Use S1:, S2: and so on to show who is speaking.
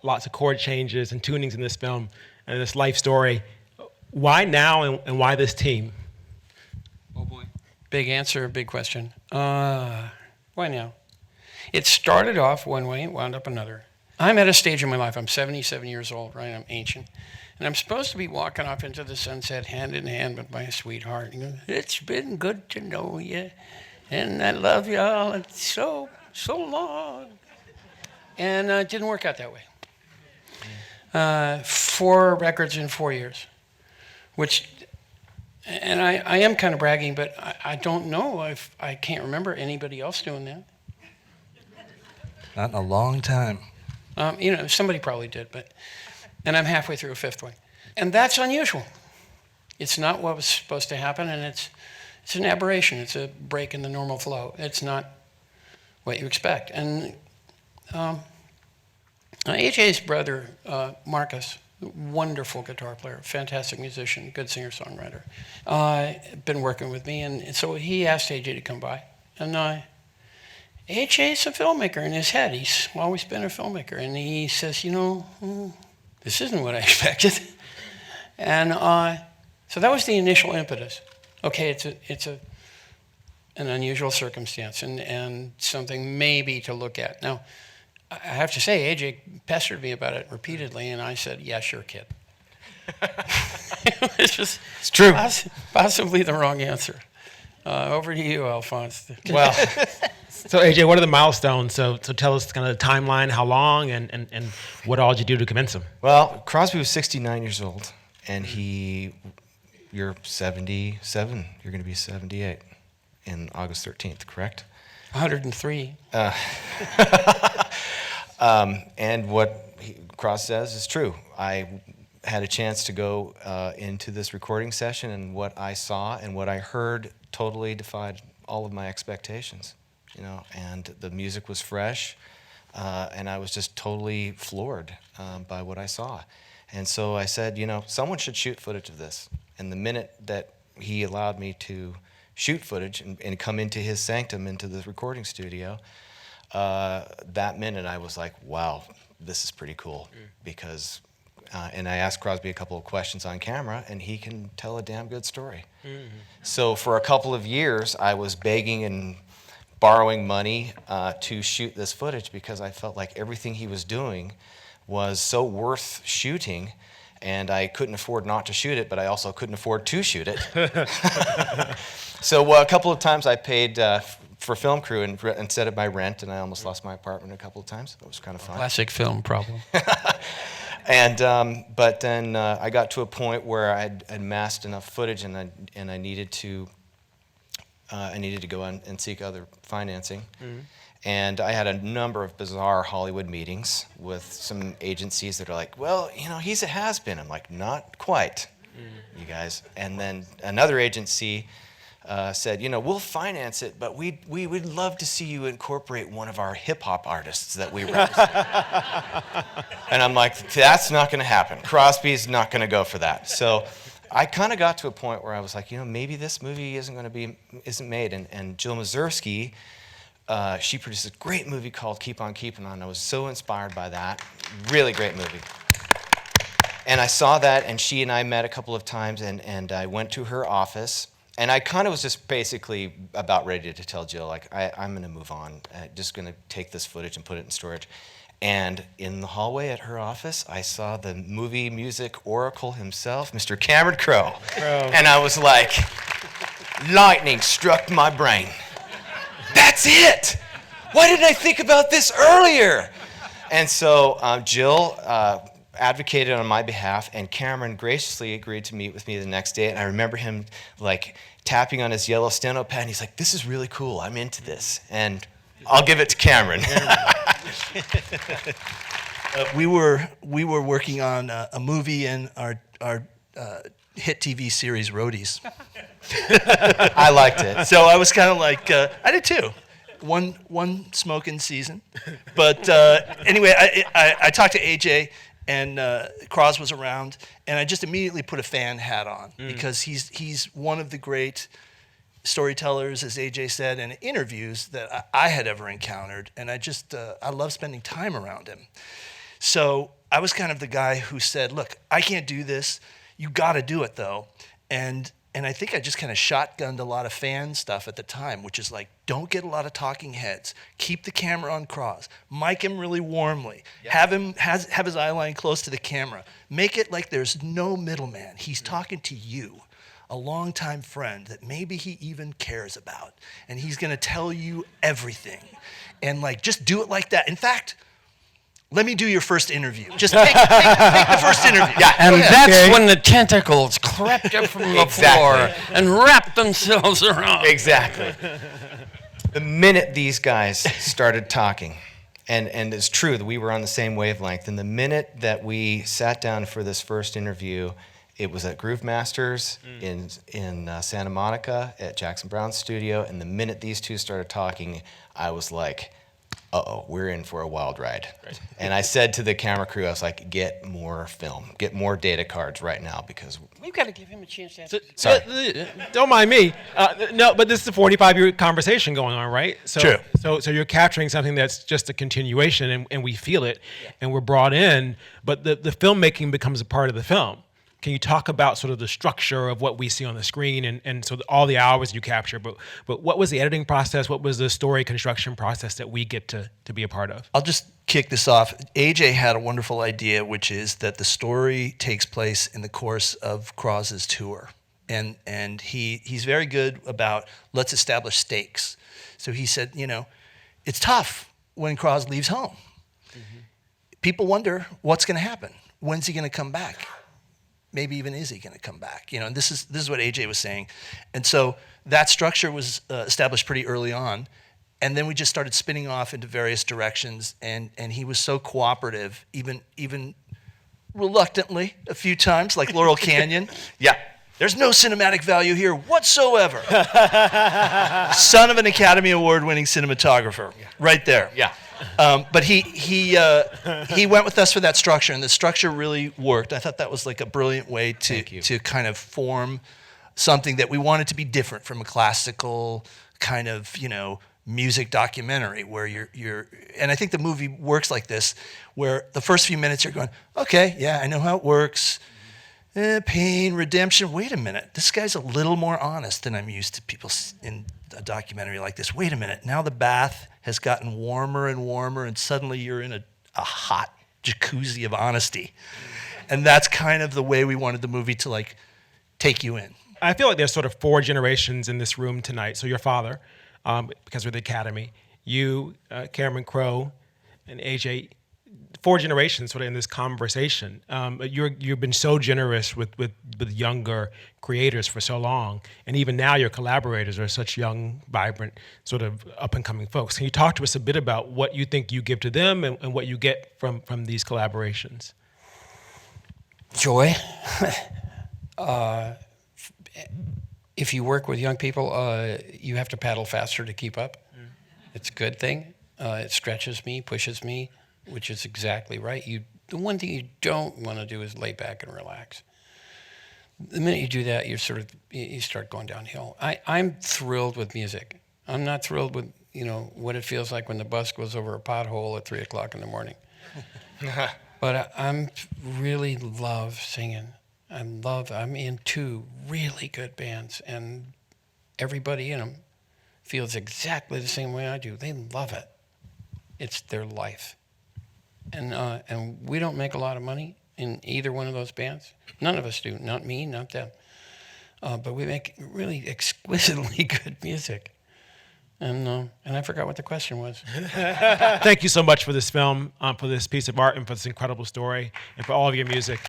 S1: lots of chord changes and tunings in this film and this life story. Why now and why this team?
S2: Oh boy. Big answer, big question. Why now? It started off one way, it wound up another. I'm at a stage in my life, I'm 77 years old, right? I'm ancient. And I'm supposed to be walking off into the sunset hand in hand with my sweetheart. And go, it's been good to know you, and I love you all. It's so long. And it didn't work out that way. 4 records in 4 years, which, and I am kind of bragging, but I don't know if I can't remember anybody else doing that.
S3: Not in a long time.
S2: Somebody probably did, and I'm halfway through a 5th one. And that's unusual. It's not what was supposed to happen, and it's an aberration. It's a break in the normal flow. It's not what you expect. And AJ's brother, Marcus, wonderful guitar player, fantastic musician, good singer-songwriter, been working with me, and so he asked AJ to come by. And AJ's a filmmaker in his head. He's always been a filmmaker. And he says, this isn't what I expected. And so that was the initial impetus. Okay, it's an unusual circumstance and something maybe to look at. Now, I have to say, AJ pestered me about it repeatedly, and I said, yeah, sure, kid. It's
S1: true.
S2: Possibly the wrong answer. Over to you, Alphonse.
S1: Well, so AJ, what are the milestones? So tell us kind of the timeline, how long, and what all did you do to convince him?
S4: Well, Crosby was 69 years old, and you're 77. You're going to be 78 in August 13th, correct?
S2: 103.
S4: And what Cross says is true. I had a chance to go into this recording session, and what I saw and what I heard totally defied all of my expectations. And the music was fresh, and I was just totally floored by what I saw. And so I said, someone should shoot footage of this. And the minute that he allowed me to shoot footage and come into his sanctum, into the recording studio, that minute I was like, wow, this is pretty cool. Because, and I asked Crosby a couple of questions on camera, and he can tell a damn good story. Mm-hmm. So for a couple of years, I was begging and borrowing money to shoot this footage because I felt like everything he was doing was so worth shooting, and I couldn't afford not to shoot it, but I also couldn't afford to shoot it. So a couple of times I paid for film crew instead of my rent, and I almost lost my apartment a couple of times. It was kind of fun.
S2: Classic film problem.
S4: And but then I got to a point where I had amassed enough footage, and I needed to go and seek other financing. Mm-hmm. And I had a number of bizarre Hollywood meetings with some agencies that are like, well, he's a has-been. I'm like, not quite, you guys. And then another agency said, we'll finance it, but we would love to see you incorporate one of our hip-hop artists that we represent. And I'm like, that's not going to happen. Crosby's not going to go for that. So I kind of got to a point where I was like, maybe this movie isn't made. And Jill Mazursky, she produced a great movie called Keep On Keeping On. I was so inspired by that. Really great movie. And I saw that, and she and I met a couple of times, and I went to her office. And I kind of was just basically about ready to tell Jill, like, I'm going to move on. I'm just going to take this footage and put it in storage. And in the hallway at her office, I saw the movie music oracle himself, Mr. Cameron Crowe. And I was like, lightning struck my brain. That's it! Why didn't I think about this earlier? And so Jill advocated on my behalf, and Cameron graciously agreed to meet with me the next day. And I remember him tapping on his yellow steno pad, and he's like, this is really cool, I'm into this. And I'll give it to Cameron.
S3: We were working on a movie in our hit TV series Roadies.
S4: I liked it.
S3: So I was kind of like, I did too. One smoking season. But anyway, I talked to AJ, and Cross was around, and I just immediately put a fan hat on because he's one of the great storytellers, as AJ said, and interviews that I had ever encountered, and I love spending time around him. So I was kind of the guy who said, look, I can't do this. You got to do it, though. And I think I just kind of shotgunned a lot of fan stuff at the time, which is like, don't get a lot of talking heads. Keep the camera on Cross. Mic him really warmly. Yep. Have his eye line close to the camera. Make it like there's no middleman. He's talking to you, a longtime friend that maybe he even cares about. And he's going to tell you everything. And like, just do it like that. In fact, let me do your first interview. Just take the first interview.
S2: Yeah, and that's when the tentacles crept up from the floor and wrapped themselves around.
S4: Exactly. The minute these guys started talking, and it's true that we were on the same wavelength, and the minute that we sat down for this first interview, it was at Groove Masters in Santa Monica at Jackson Brown's studio, and the minute these two started talking, I was like, uh-oh, we're in for a wild ride. Right. And I said to the camera crew, I was like, get more film, get more data cards right now, because
S2: we've got to give him a chance to answer.
S1: Sorry. Don't mind me. No, but this is a 45-year conversation going on, right? So,
S3: True.
S1: So you're capturing something that's just a continuation, and we feel it, and we're brought in, but the filmmaking becomes a part of the film. Can you talk about sort of the structure of what we see on the screen and so all the hours you capture, but what was the editing process? What was the story construction process that we get to be a part of?
S3: I'll just kick this off. AJ had a wonderful idea, which is that the story takes place in the course of Cros's tour. And he's very good about, let's establish stakes. So he said, it's tough when Cross leaves home. Mm-hmm. People wonder what's going to happen. When's he going to come back? Maybe even is he going to come back? And this is what AJ was saying. And so that structure was established pretty early on. And then we just started spinning off into various directions. And he was so cooperative, even reluctantly a few times, like Laurel Canyon. Yeah, there's no cinematic value here whatsoever. Son of an Academy Award-winning cinematographer, right there.
S4: Yeah.
S3: But he went with us for that structure, and the structure really worked. I thought that was like a brilliant way to kind of form something that we wanted to be different from a classical kind of music documentary where you're and I think the movie works like this, where the first few minutes you're going, okay, yeah, I know how it works. Pain, redemption. Wait a minute, this guy's a little more honest than I'm used to people in a documentary like this. Wait a minute, now the bath has gotten warmer and warmer, and suddenly you're in a hot jacuzzi of honesty. And that's kind of the way we wanted the movie to like take you in.
S1: I feel like there's sort of 4 generations in this room tonight. So your father, because we're the Academy, you, Cameron Crowe, and AJ, 4 generations sort of in this conversation. You've been so generous with younger creators for so long, and even now your collaborators are such young, vibrant, sort of up-and-coming folks. Can you talk to us a bit about what you think you give to them and what you get from these collaborations?
S2: Joy. If you work with young people, you have to paddle faster to keep up. It's a good thing. It stretches me, pushes me, which is exactly right. The one thing you don't want to do is lay back and relax. The minute you do that, you start going downhill. I'm thrilled with music. I'm not thrilled with what it feels like when the bus goes over a pothole at 3 o'clock in the morning. But I'm really love singing. I'm in 2 really good bands, and everybody in them feels exactly the same way I do. They love it. It's their life. And we don't make a lot of money in either one of those bands. None of us do. Not me, not them. But we make really exquisitely good music. And I forgot what the question was.
S1: Thank you so much for this film, for this piece of art, and for this incredible story, and for all of your music.